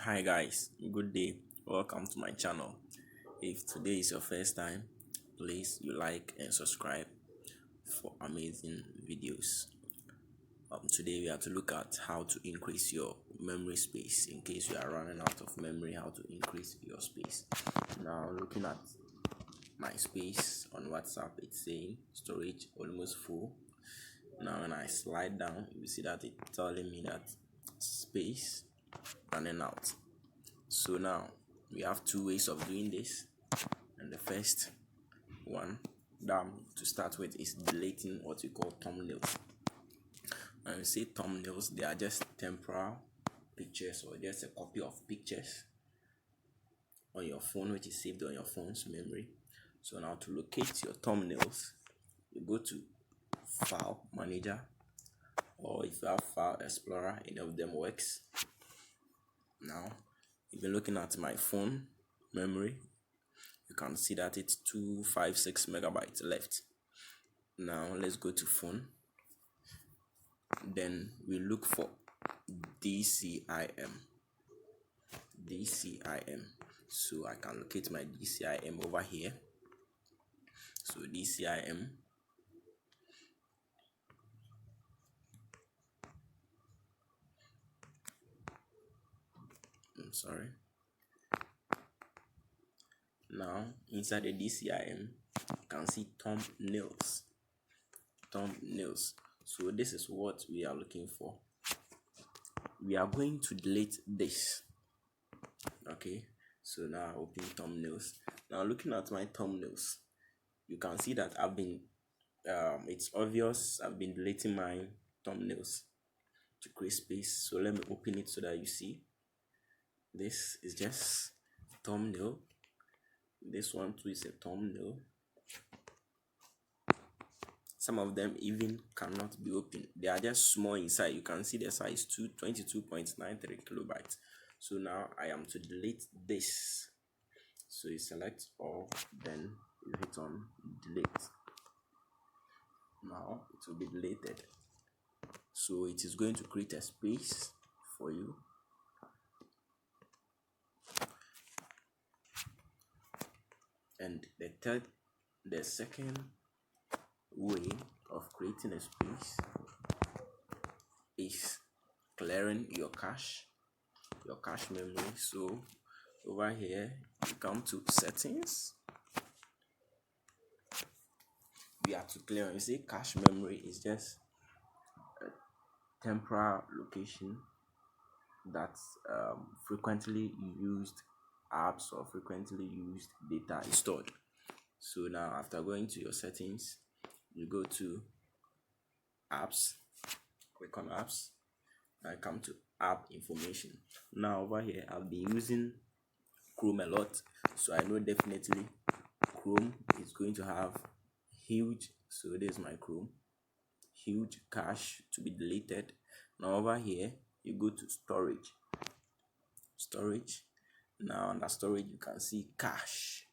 Hi guys, good day. Welcome to my channel. If today is your first time, please you like and subscribe for amazing videos. Today we are to look at how to increase your memory space in case you are running out of memory, how to increase your space. Now looking at my space on WhatsApp, it's saying storage almost full. Now when I slide down, you see that it's telling me that space running out. So now we have two ways of doing this, and the first one to start with is deleting what we call thumbnails. When we say thumbnails, they are just temporal pictures or just a copy of pictures on your phone which is saved on your phone's memory. So now to locate your thumbnails, you go to File Manager, or if you have File Explorer, any of them works. Now if you're looking at my phone memory, you can see that it's 256 megabytes left. Now let's go to phone, then we look for DCIM. So I can locate my DCIM over here. So DCIM, I'm sorry. Now inside the DCIM, you can see thumbnails. So this is what we are looking for. We are going to delete this. Okay, so now I open thumbnails. Now looking at my thumbnails, you can see that I've been it's obvious I've been deleting my thumbnails to create space. So let me open it so that you see. This is just thumbnail. This one too is a thumbnail. Some of them even cannot be opened. They are just small inside. You can see the size 22.93 kilobytes. So now I am to delete this. So you select all, then you hit on delete. Now it will be deleted. So it is going to create a space for you. And the second way of creating a space is clearing your cache memory. So over here you come to settings. We have to clear. You see, cache memory is just a temporal location that's frequently used apps or frequently used data is stored. So now after going to your settings, you go to apps, click on apps, and come to app information. Now over here I've been using Chrome a lot, so I know definitely Chrome is going to have huge, so this is my Chrome, huge cache to be deleted. Now over here you go to storage. Now under storage you can see cache.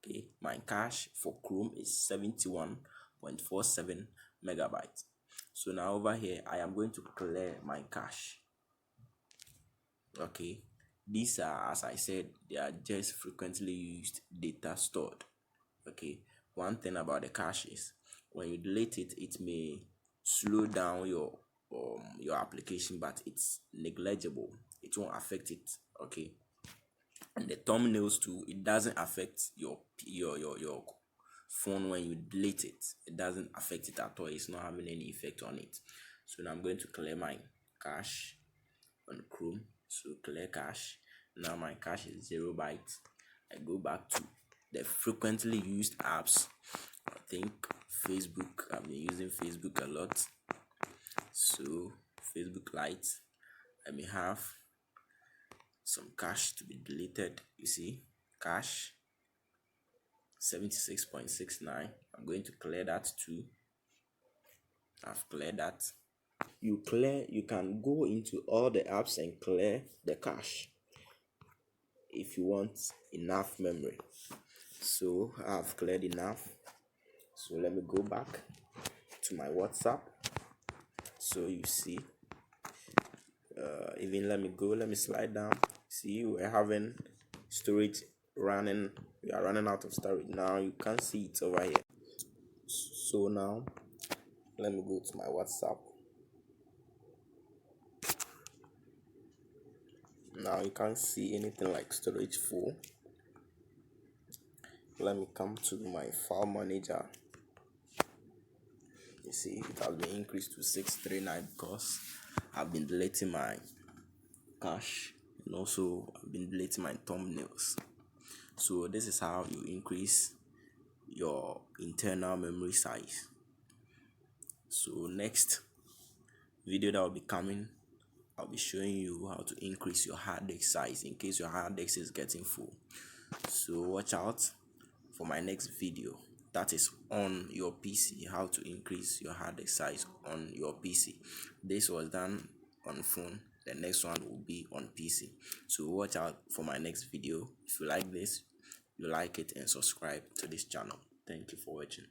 Okay, my cache for Chrome is 71.47 megabytes. So now over here I am going to clear my cache. Okay, these are, as I said, they are just frequently used data stored. Okay, one thing about the cache is when you delete it, it may slow down your application, but it's negligible. It won't affect it. Okay, and the thumbnails too, it doesn't affect your phone when you delete it. It doesn't affect it at all. It's not having any effect on it. So now I'm going to clear my cache on Chrome. So clear cache. Now my cache is 0 bytes. I go back to the frequently used apps. I think Facebook. I've been using Facebook a lot. So Facebook Lite. I may have some cache to be deleted. You see, cache 76.69. I'm going to clear that too. I've cleared that. You can go into all the apps and clear the cache if you want enough memory. So I've cleared enough. So let me go back to my WhatsApp. So you see, even let me slide down. See, we're having storage running. We are running out of storage now. You can't see it over here. So now let me go to my WhatsApp. Now you can't see anything like storage full. Let me come to my file manager. You see, it has been increased to 639 because I've been deleting my cache, and also I've been deleting my thumbnails. So this is how you increase your internal memory size. So next video that will be coming, I'll be showing you how to increase your hard disk size in case your hard disk is getting full. So watch out for my next video, that is on your PC, how to increase your hard disk size on your PC. This was done on phone, the next one will be on PC. So watch out for my next video. If you like this, you like it and subscribe to this channel. Thank you for watching.